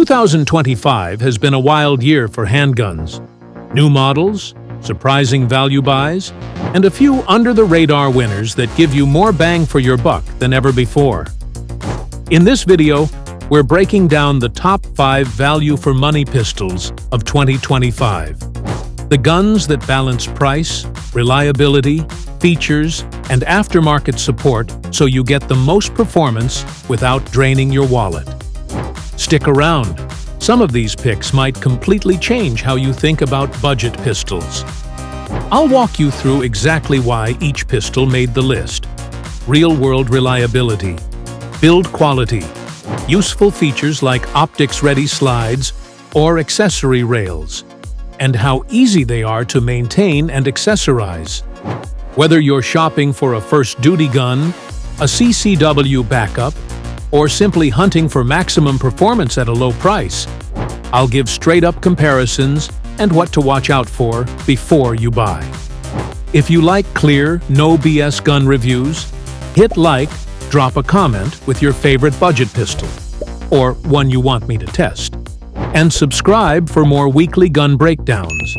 2025 has been a wild year for handguns. New models, surprising value buys, and a few under-the-radar winners that give you more bang for your buck than ever before. In this video, we're breaking down the top 5 value-for-money pistols of 2025. The guns that balance price, reliability, features, and aftermarket support so you get the most performance without draining your wallet. Stick around. Some of these picks might completely change how you think about budget pistols. I'll walk you through exactly why each pistol made the list. Real-world reliability, build quality, useful features like optics-ready slides or accessory rails, and how easy they are to maintain and accessorize. Whether you're shopping for a first-duty gun, a CCW backup, or simply hunting for maximum performance at a low price, I'll give straight-up comparisons and what to watch out for before you buy. If you like clear, no BS gun reviews, hit like, drop a comment with your favorite budget pistol, or one you want me to test, and subscribe for more weekly gun breakdowns.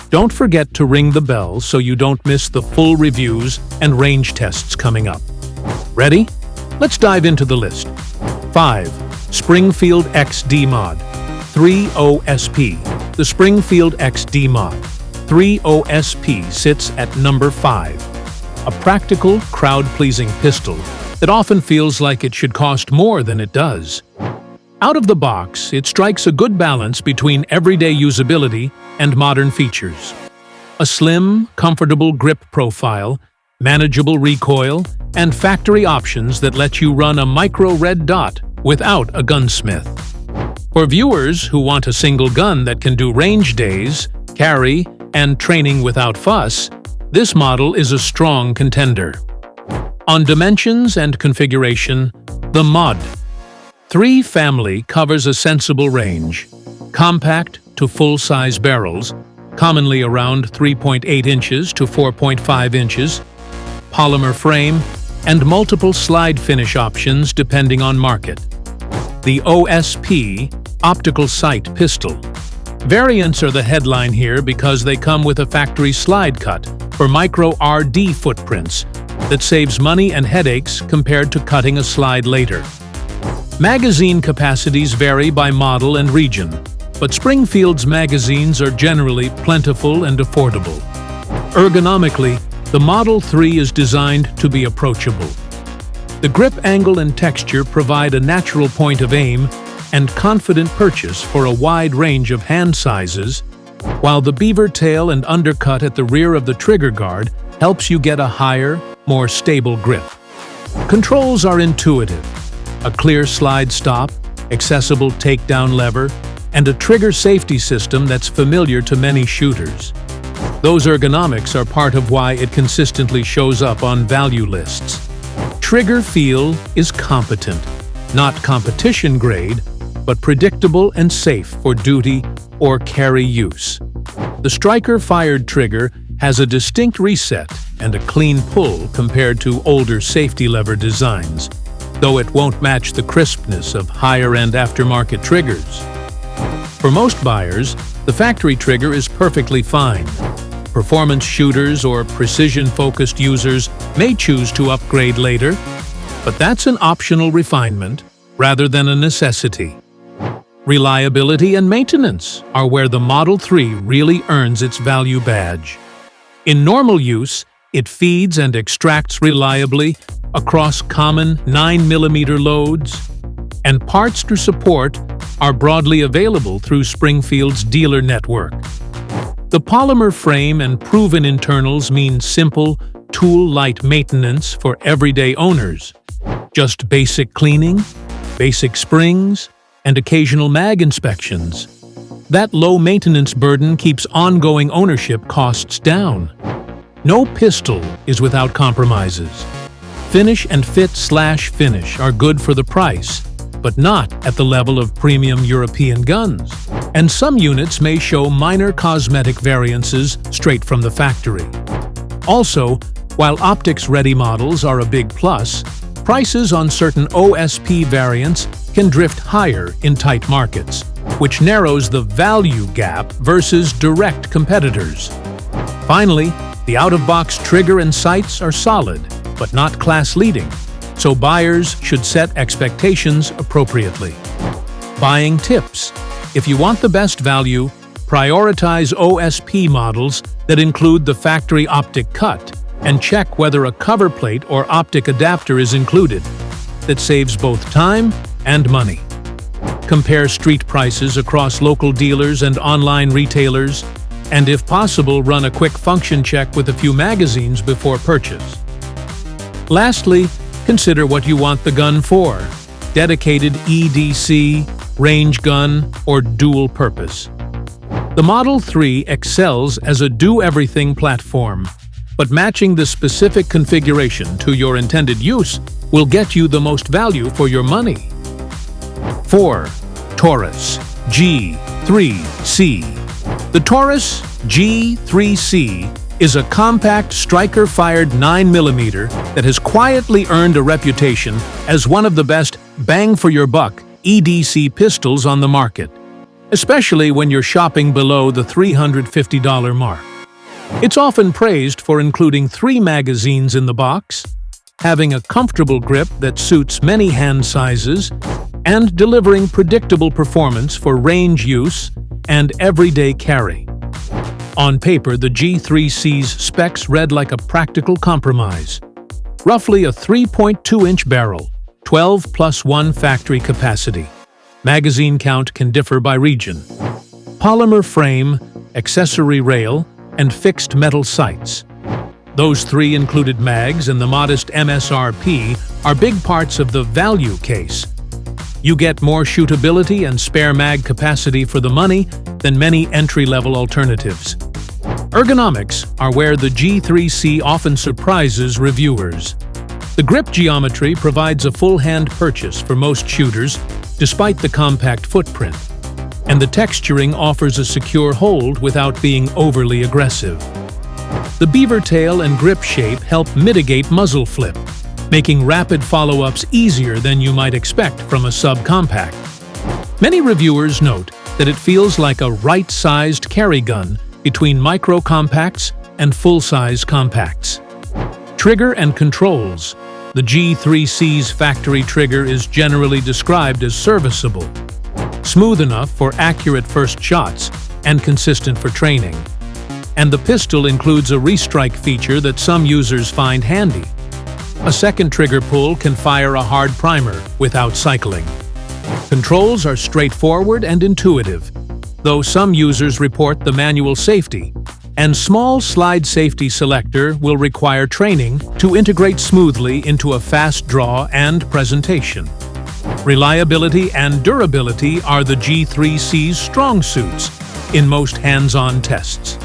Don't forget to ring the bell so you don't miss the full reviews and range tests coming up. Ready? Let's dive into the list. 5. Springfield XD Mod 3 OSP. The Springfield XD Mod 3 OSP sits at number 5. A practical, crowd-pleasing pistol that often feels like it should cost more than it does. Out of the box, it strikes a good balance between everyday usability and modern features. A slim, comfortable grip profile, manageable recoil, and factory options that let you run a micro red dot without a gunsmith. For viewers who want a single gun that can do range days, carry, and training without fuss, this model is a strong contender. On dimensions and configuration, the Mod 3 family covers a sensible range. Compact to full-size barrels, commonly around 3.8 inches to 4.5 inches, polymer frame, and multiple slide finish options depending on market. The OSP optical sight pistol. Variants are the headline here because they come with a factory slide cut for micro RD footprints that saves money and headaches compared to cutting a slide later. Magazine capacities vary by model and region, but Springfield's magazines are generally plentiful and affordable. Ergonomically, the Model 3 is designed to be approachable. The grip angle and texture provide a natural point of aim and confident purchase for a wide range of hand sizes, while the beaver tail and undercut at the rear of the trigger guard helps you get a higher, more stable grip. Controls are intuitive. A clear slide stop, accessible takedown lever, and a trigger safety system that's familiar to many shooters. Those ergonomics are part of why it consistently shows up on value lists. Trigger feel is competent, not competition grade, but predictable and safe for duty or carry use. The striker-fired trigger has a distinct reset and a clean pull compared to older safety lever designs, though it won't match the crispness of higher-end aftermarket triggers. For most buyers, the factory trigger is perfectly fine. Performance shooters or precision-focused users may choose to upgrade later, but that's an optional refinement rather than a necessity. Reliability and maintenance are where the Model 3 really earns its value badge. In normal use, it feeds and extracts reliably across common 9mm loads, and parts to support are broadly available through Springfield's dealer network. The polymer frame and proven internals mean simple, tool-light maintenance for everyday owners. Just basic cleaning, basic springs, and occasional mag inspections. That low maintenance burden keeps ongoing ownership costs down. No pistol is without compromises. Finish and fit/finish are good for the price, but not at the level of premium European guns. And some units may show minor cosmetic variances straight from the factory. Also, while optics-ready models are a big plus, prices on certain OSP variants can drift higher in tight markets, which narrows the value gap versus direct competitors. Finally, the out-of-box trigger and sights are solid, but not class-leading, so buyers should set expectations appropriately. Buying tips. If you want the best value, prioritize OSP models that include the factory optic cut, and check whether a cover plate or optic adapter is included. That saves both time and money. Compare street prices across local dealers and online retailers, and if possible, run a quick function check with a few magazines before purchase. Lastly, consider what you want the gun for: dedicated EDC, range gun, or dual purpose. The Model 3 excels as a do-everything platform, but matching the specific configuration to your intended use will get you the most value for your money. 4. Taurus G3C. The Taurus G3C is a compact striker-fired 9mm that has quietly earned a reputation as one of the best bang-for-your-buck EDC pistols on the market, especially when you're shopping below the $350 mark. It's often praised for including 3 magazines in the box, having a comfortable grip that suits many hand sizes, and delivering predictable performance for range use and everyday carry. On paper, the G3C's specs read like a practical compromise. Roughly a 3.2-inch barrel, 12+1 factory capacity. Magazine count can differ by region. Polymer frame, accessory rail, and fixed metal sights. Those 3 included mags and the modest MSRP are big parts of the value case. You get more shootability and spare mag capacity for the money than many entry-level alternatives. Ergonomics are where the G3C often surprises reviewers. The grip geometry provides a full-hand purchase for most shooters, despite the compact footprint, and the texturing offers a secure hold without being overly aggressive. The beaver tail and grip shape help mitigate muzzle flip, making rapid follow-ups easier than you might expect from a subcompact. Many reviewers note that it feels like a right-sized carry gun between micro-compacts and full-size compacts. Trigger and controls. The G3C's factory trigger is generally described as serviceable, smooth enough for accurate first shots and consistent for training. And the pistol includes a restrike feature that some users find handy. A second trigger pull can fire a hard primer without cycling. Controls are straightforward and intuitive, though some users report the manual safety, and small slide safety selector will require training to integrate smoothly into a fast draw and presentation. Reliability and durability are the G3C's strong suits in most hands-on tests.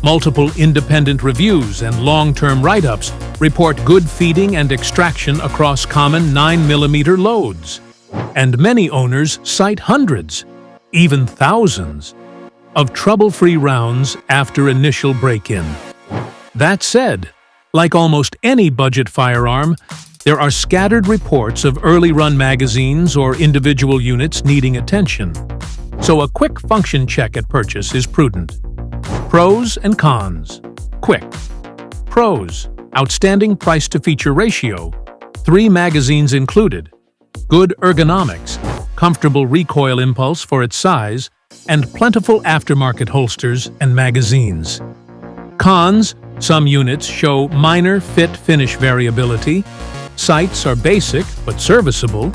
Multiple independent reviews and long-term write-ups report good feeding and extraction across common 9mm loads, and many owners cite hundreds, even thousands, of trouble-free rounds after initial break-in. That said, like almost any budget firearm, there are scattered reports of early-run magazines or individual units needing attention, so a quick function check at purchase is prudent. Pros and cons. Quick. Pros: outstanding price-to-feature ratio, 3 magazines included, good ergonomics, comfortable recoil impulse for its size, and plentiful aftermarket holsters and magazines. Cons: some units show minor fit-finish variability, sights are basic but serviceable,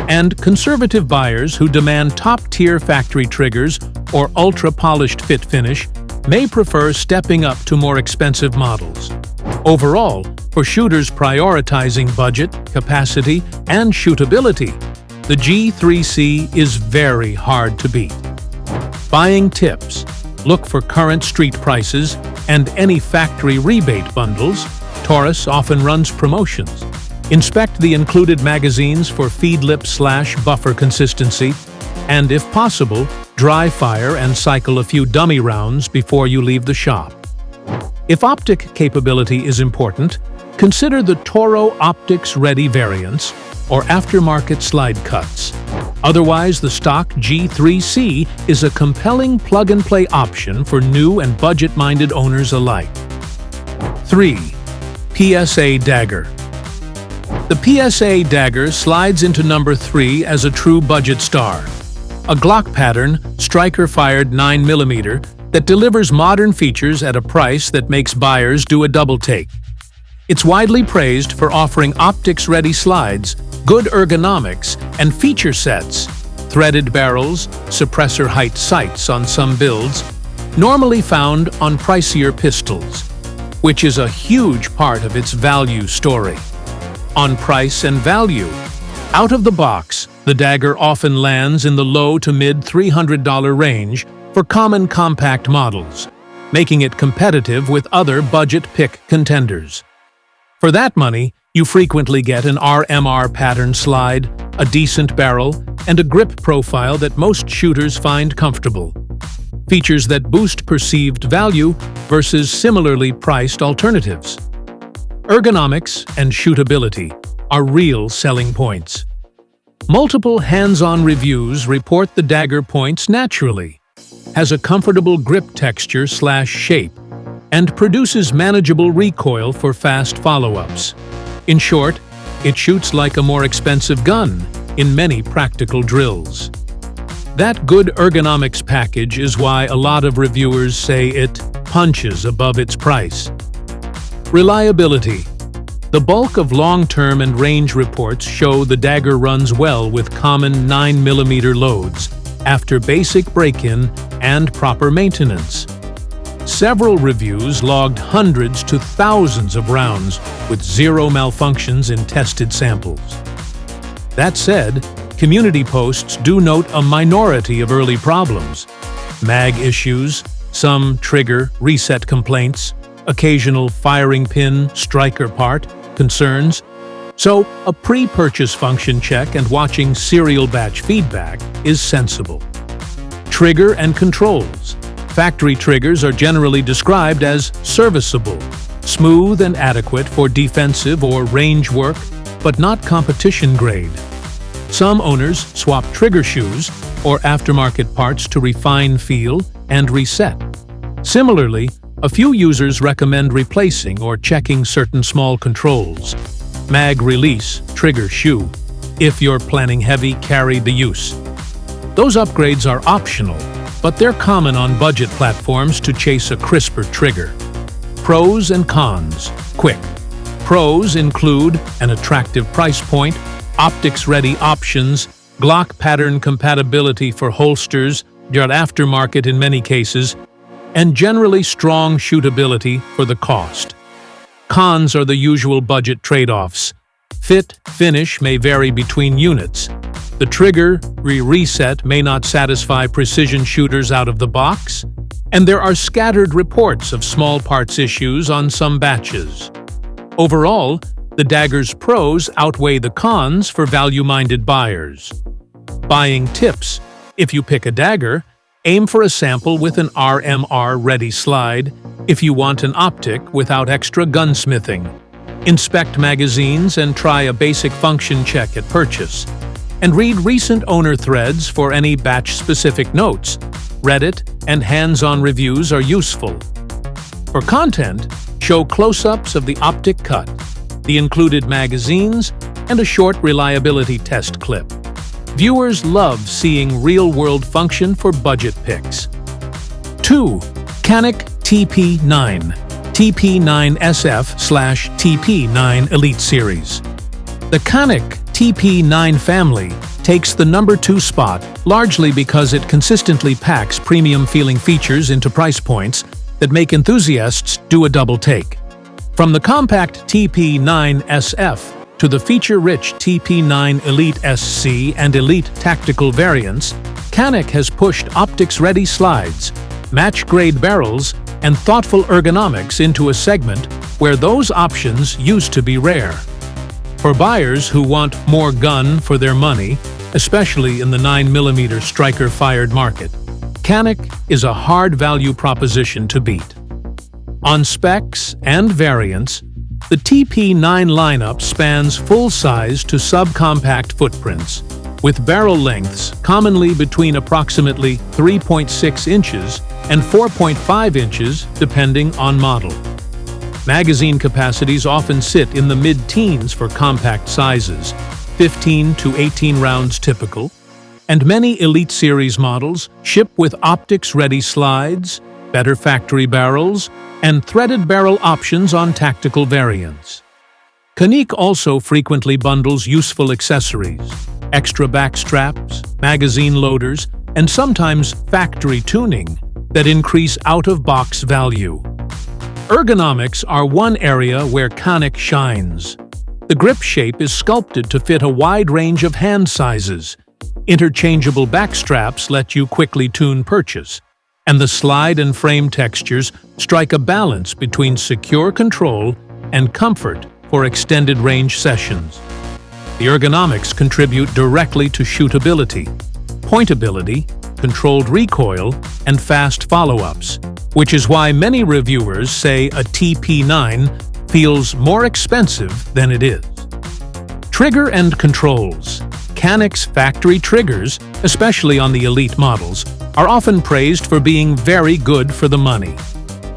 and conservative buyers who demand top-tier factory triggers or ultra-polished fit finish may prefer stepping up to more expensive models. Overall, for shooters prioritizing budget, capacity, and shootability, the G3C is very hard to beat. Buying tips: look for current street prices and any factory rebate bundles. Taurus often runs promotions. Inspect the included magazines for feed lip/buffer consistency, and if possible, dry fire and cycle a few dummy rounds before you leave the shop. If optic capability is important, consider the Toro Optics Ready variants, or aftermarket slide cuts. Otherwise, the stock G3C is a compelling plug-and-play option for new and budget-minded owners alike. 3. PSA Dagger. The PSA Dagger slides into number 3 as a true budget star. A Glock pattern, striker-fired 9mm that delivers modern features at a price that makes buyers do a double take. It's widely praised for offering optics-ready slides, good ergonomics, and feature sets, threaded barrels, suppressor height sights on some builds, normally found on pricier pistols, which is a huge part of its value story. On price and value. Out of the box, the Dagger often lands in the low to mid $300 range for common compact models, making it competitive with other budget pick contenders. For that money, you frequently get an RMR pattern slide, a decent barrel, and a grip profile that most shooters find comfortable. Features that boost perceived value versus similarly priced alternatives. Ergonomics and shootability are real selling points. Multiple hands-on reviews report the Dagger points naturally, has a comfortable grip texture/shape, and produces manageable recoil for fast follow-ups. In short, it shoots like a more expensive gun in many practical drills. That good ergonomics package is why a lot of reviewers say it punches above its price. Reliability. The bulk of long-term and range reports show the Dagger runs well with common 9mm loads after basic break-in and proper maintenance. Several reviews logged hundreds to thousands of rounds with zero malfunctions in tested samples. That said, community posts do note a minority of early problems: mag issues, some trigger reset complaints, occasional firing pin striker part concerns. So, a pre-purchase function check and watching serial batch feedback is sensible. Trigger and controls. Factory triggers are generally described as serviceable, smooth and adequate for defensive or range work, but not competition grade. Some owners swap trigger shoes or aftermarket parts to refine feel and reset. Similarly, a few users recommend replacing or checking certain small controls. Mag release, trigger shoe, if you're planning heavy carry the use. Those upgrades are optional, but they're common on budget platforms to chase a crisper trigger. Pros and cons. Quick. Pros include an attractive price point, optics-ready options, Glock pattern compatibility for holsters, got aftermarket in many cases, and generally strong shootability for the cost. Cons are the usual budget trade-offs. Fit, finish may vary between units. The trigger reset may not satisfy precision shooters out of the box, and there are scattered reports of small parts issues on some batches. Overall, the Dagger's pros outweigh the cons for value-minded buyers. Buying tips. If you pick a Dagger, aim for a sample with an RMR-ready slide if you want an optic without extra gunsmithing. Inspect magazines and try a basic function check at purchase. And read recent owner threads for any batch-specific notes. Reddit and hands-on reviews are useful. For content, show close-ups of the optic cut, the included magazines, and a short reliability test clip. Viewers love seeing real-world function for budget picks. 2. Canik TP9 TP9SF/TP9 Elite Series. The Canik TP9 family takes the number 2 spot largely because it consistently packs premium-feeling features into price points that make enthusiasts do a double take. From the compact TP9SF to the feature-rich TP9 Elite SC and Elite Tactical variants, Canik has pushed optics-ready slides, match-grade barrels, and thoughtful ergonomics into a segment where those options used to be rare. For buyers who want more gun for their money, especially in the 9mm striker-fired market, Canik is a hard value proposition to beat. On specs and variants, The TP9 lineup spans full-size to subcompact footprints, with barrel lengths commonly between approximately 3.6 inches and 4.5 inches depending on model. Magazine capacities often sit in the mid-teens for compact sizes, 15 to 18 rounds typical, and many Elite Series models ship with optics-ready slides, better factory barrels, and threaded barrel options on tactical variants. Canik also frequently bundles useful accessories, extra back straps, magazine loaders, and sometimes factory tuning that increase out-of-box value. Ergonomics are one area where Canik shines. The grip shape is sculpted to fit a wide range of hand sizes. Interchangeable back straps let you quickly tune purchase, and the slide and frame textures strike a balance between secure control and comfort for extended range sessions. The ergonomics contribute directly to shootability, pointability, controlled recoil, and fast follow-ups, which is why many reviewers say a TP9 feels more expensive than it is. Trigger and controls. Canik's factory triggers, especially on the Elite models, are often praised for being very good for the money.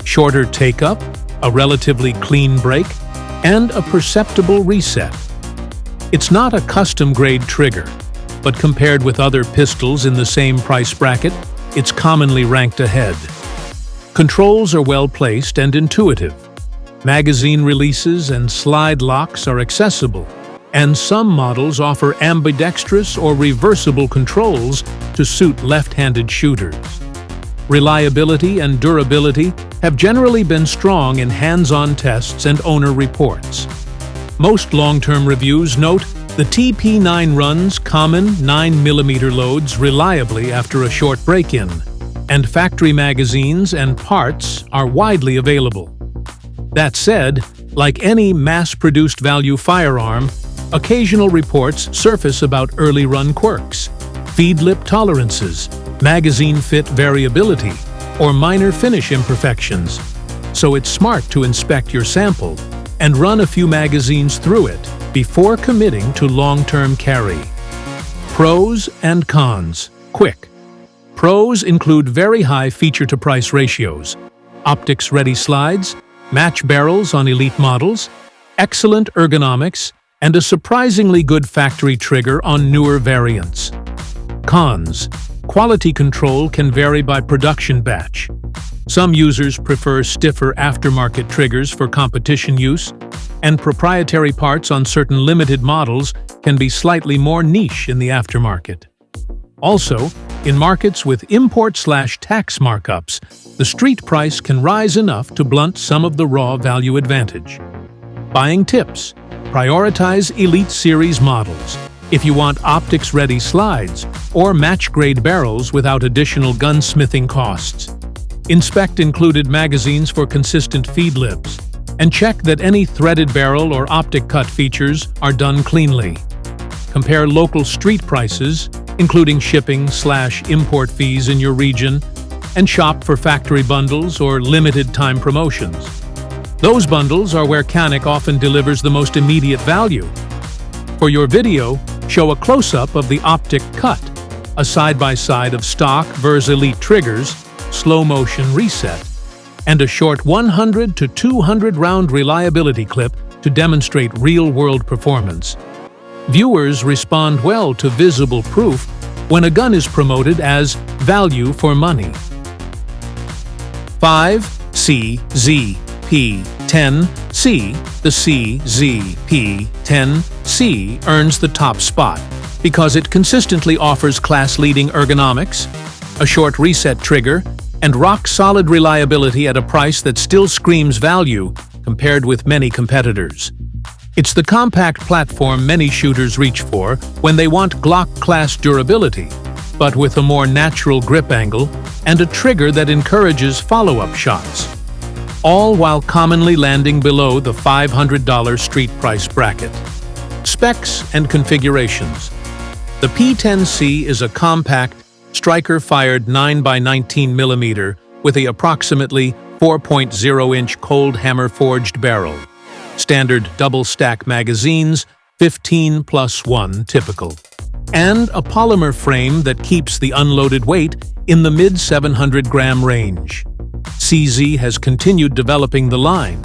Shorter take-up, a relatively clean break, and a perceptible reset. It's not a custom-grade trigger, but compared with other pistols in the same price bracket, it's commonly ranked ahead. Controls are well-placed and intuitive. Magazine releases and slide locks are accessible, and some models offer ambidextrous or reversible controls to suit left-handed shooters. Reliability and durability have generally been strong in hands-on tests and owner reports. Most long-term reviews note the TP9 runs common 9mm loads reliably after a short break-in, and factory magazines and parts are widely available. That said, like any mass-produced value firearm, occasional reports surface about early-run quirks, feed lip tolerances, magazine fit variability, or minor finish imperfections, so it's smart to inspect your sample and run a few magazines through it before committing to long-term carry. Pros and cons. Quick. Pros include very high feature-to-price ratios, optics-ready slides, match barrels on Elite models, excellent ergonomics, and a surprisingly good factory trigger on newer variants. Cons. Quality control can vary by production batch. Some users prefer stiffer aftermarket triggers for competition use, and proprietary parts on certain limited models can be slightly more niche in the aftermarket. Also, in markets with import/tax markups, the street price can rise enough to blunt some of the raw value advantage. Buying tips. Prioritize Elite Series models if you want optics-ready slides or match-grade barrels without additional gunsmithing costs. Inspect included magazines for consistent feed lips, and check that any threaded barrel or optic cut features are done cleanly. Compare local street prices, including shipping/import fees in your region, and shop for factory bundles or limited-time promotions. Those bundles are where Canik often delivers the most immediate value. For your video, show a close-up of the optic cut, a side-by-side of stock versus Elite triggers, slow-motion reset, and a short 100 to 200 round reliability clip to demonstrate real-world performance. Viewers respond well to visible proof when a gun is promoted as value for money. 5. CZP-10C. The CZP-10C earns the top spot because it consistently offers class-leading ergonomics, a short reset trigger, and rock-solid reliability at a price that still screams value compared with many competitors. It's the compact platform many shooters reach for when they want Glock-class durability, but with a more natural grip angle and a trigger that encourages follow-up shots, all while commonly landing below the $500 street price bracket. Specs and configurations. The P10C is a compact, striker-fired 9x19mm with a approximately 4.0-inch cold hammer-forged barrel. standard double-stack magazines, 15+1 typical, and a polymer frame that keeps the unloaded weight in the mid-700-gram range. CZ has continued developing the line,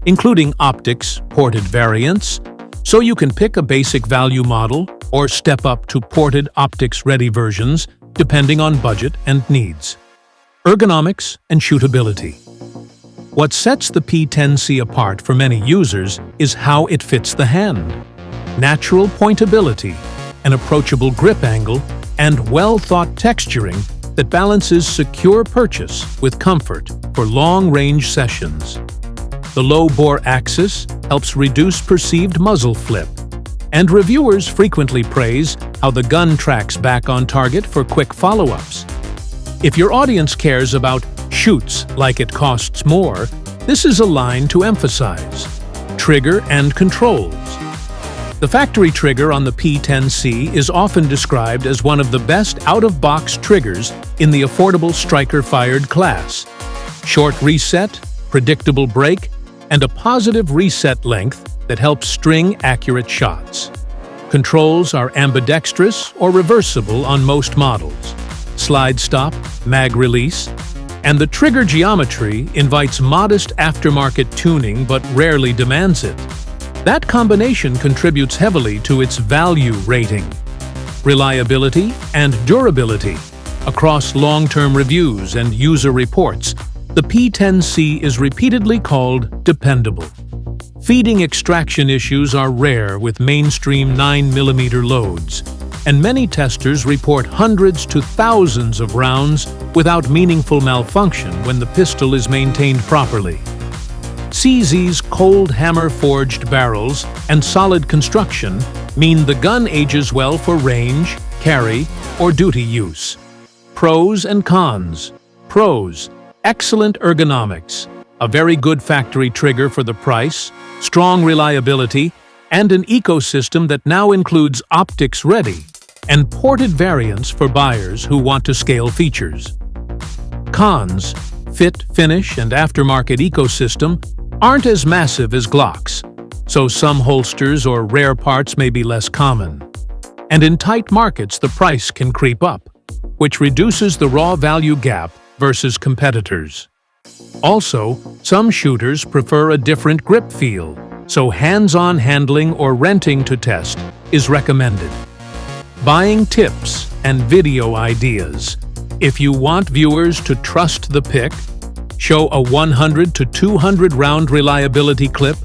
including optics ported variants, so you can pick a basic value model or step up to ported optics-ready versions depending on budget and needs. Ergonomics and shootability. What sets the P10C apart for many users is how it fits the hand. Natural pointability, an approachable grip angle, and well-thought texturing that balances secure purchase with comfort for long-range sessions. The low-bore axis helps reduce perceived muzzle flip, and reviewers frequently praise how the gun tracks back on target for quick follow-ups. If your audience cares about shoots like it costs more, this is a line to emphasize. Trigger and controls. The factory trigger on the P10C is often described as one of the best out-of-box triggers in the affordable striker-fired class. Short reset, predictable break, and a positive reset length that helps string accurate shots. Controls are ambidextrous or reversible on most models. Slide stop, mag release, and the trigger geometry invites modest aftermarket tuning but rarely demands it. That combination contributes heavily to its value rating. Reliability and durability. Across long-term reviews and user reports, the P10C is repeatedly called dependable. Feeding extraction issues are rare with mainstream 9mm loads, and many testers report hundreds to thousands of rounds without meaningful malfunction when the pistol is maintained properly. CZ's cold hammer-forged barrels and solid construction mean the gun ages well for range, carry, or duty use. Pros and cons. Pros: excellent ergonomics, a very good factory trigger for the price, strong reliability, and an ecosystem that now includes optics-ready and ported variants for buyers who want to scale features. Cons: fit, finish, and aftermarket ecosystem aren't as massive as Glock's, so some holsters or rare parts may be less common. And in tight markets, the price can creep up, which reduces the raw value gap versus competitors. Also, some shooters prefer a different grip feel, so hands-on handling or renting to test is recommended. Buying tips and video ideas. If you want viewers to trust the pick, show a 100 to 200 round reliability clip,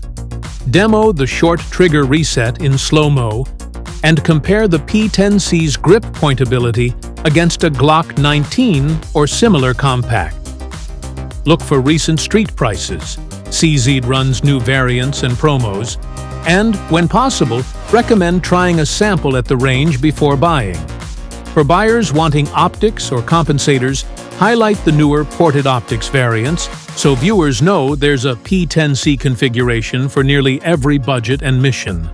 demo the short trigger reset in slow-mo, and compare the P10C's grip pointability against a Glock 19 or similar compact. Look for recent street prices. CZ runs new variants and promos, and, when possible, recommend trying a sample at the range before buying. For buyers wanting optics or compensators, highlight the newer ported optics variants so viewers know there's a P10C configuration for nearly every budget and mission.